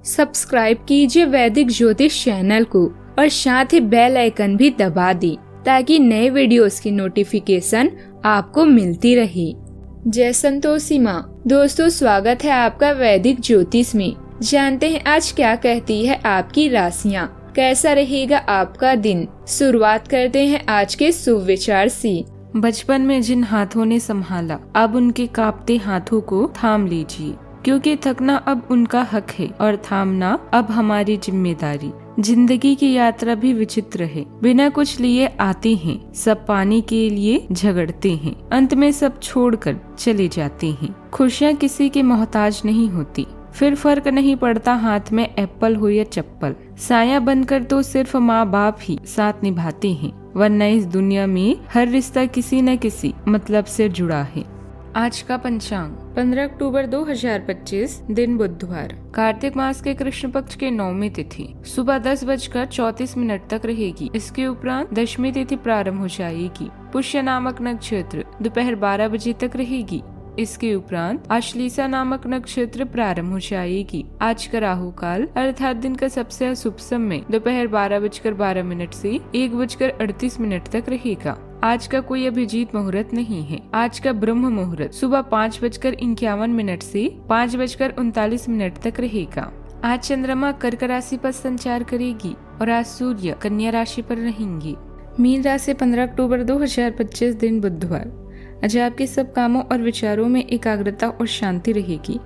Subscribe कीजिए वैदिक ज्योतिष चैनल को और साथ ही बेल आइकन भी दबा दी ताकि नए वीडियोस की नोटिफिकेशन आपको मिलती रहे। जय संतोषी माँ। दोस्तों, स्वागत है आपका वैदिक ज्योतिष में। जानते हैं आज क्या कहती है आपकी राशियाँ, कैसा रहेगा आपका दिन। शुरुआत करते हैं आज के शुभ विचार से। बचपन में जिन हाथों ने संभाला, अब उनके कांपते हाथों को थाम लीजिए, क्योंकि थकना अब उनका हक है और थामना अब हमारी जिम्मेदारी। जिंदगी की यात्रा भी विचित्र है, बिना कुछ लिए आते हैं, सब पाने के लिए झगड़ते हैं, अंत में सब छोड़कर चले जाते हैं। खुशियाँ किसी के मोहताज नहीं होती, फिर फर्क नहीं पड़ता हाथ में एप्पल हो या चप्पल। साया बनकर तो सिर्फ माँ बाप ही साथ निभाते हैं, वरना इस दुनिया में हर रिश्ता किसी न किसी मतलब से जुड़ा है। आज का पंचांग 15 अक्टूबर 2025, दिन बुधवार। कार्तिक मास के कृष्ण पक्ष के 9वीं तिथि सुबह 10:34 तक रहेगी। इसके उपरांत दशमी तिथि प्रारंभ हो जाएगी। पुष्य नामक नक्षत्र दोपहर 12 बजे तक रहेगी। इसके उपरांत आश्लेषा नामक नक्षत्र प्रारंभ हो जाएगी। आज का राहु काल अर्थात दिन का सबसे अशुभ समय दोपहर 12:12 से 1:38 तक रहेगा। आज का कोई अभिजीत मुहूर्त नहीं है। आज का ब्रह्म मुहूर्त सुबह 5:51 से 5:39 तक रहेगा। आज चंद्रमा कर्क राशि पर संचार करेगी और आज सूर्य कन्या राशि पर रहेंगे। मीन राशि 15 अक्टूबर 2025, दिन बुधवार। आज आपके सब कामों और विचारों में एकाग्रता और शांति रहेगी।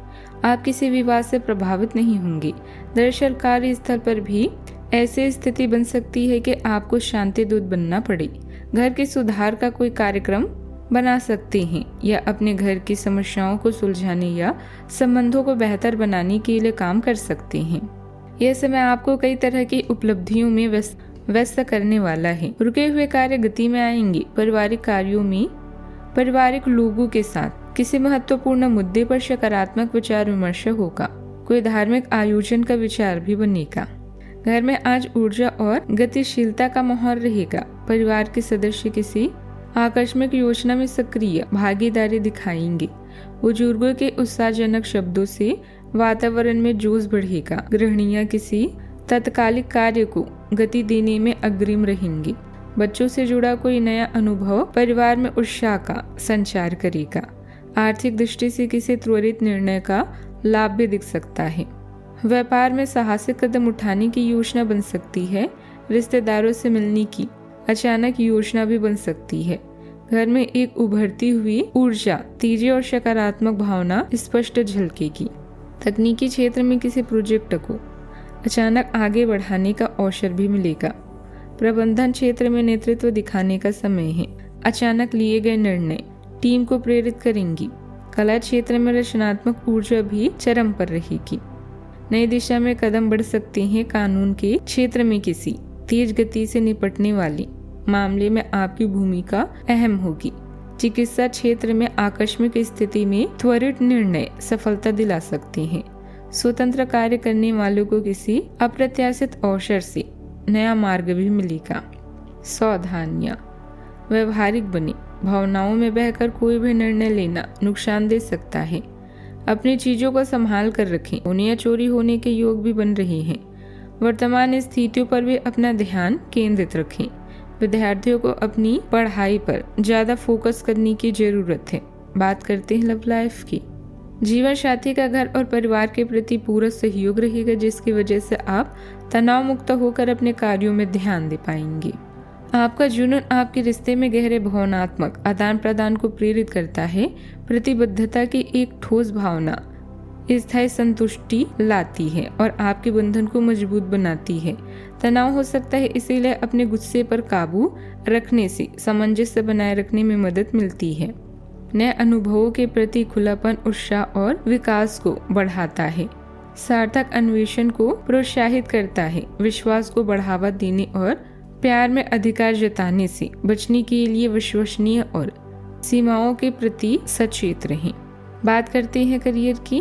आप किसी विवाद से प्रभावित नहीं होंगे। दरअसल कार्य स्थल पर भी ऐसी स्थिति बन सकती है कि आपको शांति दूत बनना पड़े। घर के सुधार का कोई कार्यक्रम बना सकते हैं या अपने घर की समस्याओं को सुलझाने या संबंधों को बेहतर बनाने के लिए काम कर सकते हैं। यह समय आपको कई तरह की उपलब्धियों में व्यस्त करने वाला है। रुके हुए कार्य गति में आएंगे। पारिवारिक कार्यों में पारिवारिक लोगों के साथ किसी महत्वपूर्ण मुद्दे पर सकारात्मक विचार विमर्श होगा। कोई धार्मिक आयोजन का विचार भी बनेगा। घर में आज ऊर्जा और गतिशीलता का माहौल रहेगा। परिवार के सदस्य किसी आकस्मिक योजना में सक्रिय भागीदारी दिखाएंगे। बुजुर्गों के उत्साहजनक शब्दों से वातावरण में जोश बढ़ेगा। गृहिणियां किसी तत्कालिक कार्य को गति देने में अग्रिम रहेंगी। बच्चों से जुड़ा कोई नया अनुभव परिवार में उत्साह का संचार करेगा। आर्थिक दृष्टि से किसी त्वरित निर्णय का लाभ भी दिख सकता है। व्यापार में साहसिक कदम उठाने की योजना बन सकती है। रिश्तेदारों से मिलने की अचानक योजना भी बन सकती है। घर में एक उभरती हुई ऊर्जा, तेजी और सकारात्मक भावना स्पष्ट झलकेगी। तकनीकी क्षेत्र में किसी प्रोजेक्ट को अचानक आगे बढ़ाने का अवसर भी मिलेगा। प्रबंधन क्षेत्र में नेतृत्व दिखाने का समय है। अचानक लिए गए निर्णय टीम को प्रेरित करेंगी। कला क्षेत्र में रचनात्मक ऊर्जा भी चरम पर रहेगी। नई दिशा में कदम बढ़ सकते हैं। कानून के क्षेत्र में किसी तेज गति से निपटने वाली मामले में आपकी भूमिका अहम होगी। चिकित्सा क्षेत्र में आकस्मिक स्थिति में त्वरित निर्णय सफलता दिला सकते हैं। स्वतंत्र कार्य करने वालों को किसी अप्रत्याशित अवसर से नया मार्ग भी मिलेगा। सावधानियां, व्यवहारिक बने। भावनाओं में बहकर कोई भी निर्णय लेना नुकसान दे सकता है। अपनी चीजों को संभाल कर रखें। उन्हें चोरी होने के योग भी बन रहे हैं। वर्तमान स्थितियों पर भी अपना ध्यान केंद्रित रखें। विद्यार्थियों को अपनी पढ़ाई पर ज्यादा फोकस करने की जरूरत है। बात करते हैं लव लाइफ की। जीवन साथी का घर और परिवार के प्रति पूरा सहयोग रहेगा, जिसकी वजह से आप तनाव मुक्त होकर अपने कार्यों में ध्यान दे पाएंगे। आपका जुनून आपके रिश्ते में गहरे भावनात्मक आदान प्रदान को प्रेरित करता है। प्रतिबद्धता की एक ठोस भावना स्थायी संतुष्टि लाती है और आपके बंधन को मजबूत बनाती है। तनाव हो सकता है, इसीलिए अपने गुस्से पर काबू रखने से सामंजस्य बनाए रखने में मदद मिलती है। नए अनुभवों के प्रति खुलापन उत्साह और विकास को बढ़ाता है। सार्थक अन्वेषण को प्रोत्साहित करता है। विश्वास को बढ़ावा देने और प्यार में अधिकार जताने से बचने के लिए विश्वसनीय और सीमाओं के प्रति सचेत रहें। बात करते हैं करियर की।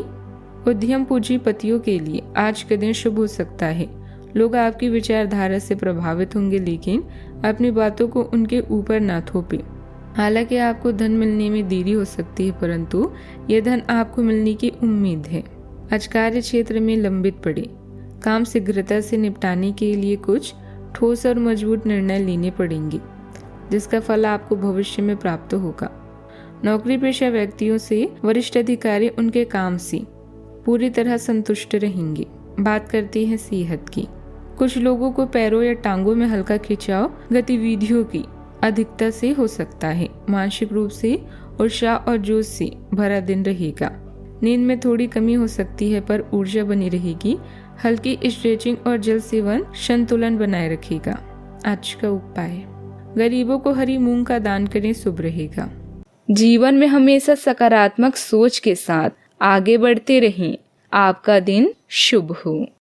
उद्यम पूंजीपतियों के लिए आज का दिन शुभ हो सकता है। लोग आपकी विचारधारा से प्रभावित होंगे, लेकिन अपनी बातों को उनके ऊपर ना थोपें। हालांकि आपको धन मिलने में देरी हो सकती है, परंतु यह धन आपको मिलने की उम्मीद है। आज कार्य क्षेत्र में लंबित पड़े काम शीघ्रता से निपटाने के लिए कुछ ठोस और मजबूत निर्णय लेने पड़ेंगे, जिसका फल आपको भविष्य में प्राप्त होगा। नौकरी पेशा व्यक्तियों से वरिष्ठ अधिकारी उनके काम से पूरी तरह संतुष्ट रहेंगे। बात करते हैं सेहत की। कुछ लोगों को पैरों या टांगों में हल्का खिंचाव गतिविधियों की अधिकता से हो सकता है। मानसिक रूप से उत्साह और जोश से भरा दिन रहेगा। नींद में थोड़ी कमी हो सकती है, पर ऊर्जा बनी रहेगी। हल्की स्ट्रेचिंग और जल सेवन संतुलन बनाए रखेगा। आज का उपाय, गरीबों को हरी मूंग का दान करें, शुभ रहेगा। जीवन में हमेशा सकारात्मक सोच के साथ आगे बढ़ते रहें। आपका दिन शुभ हो।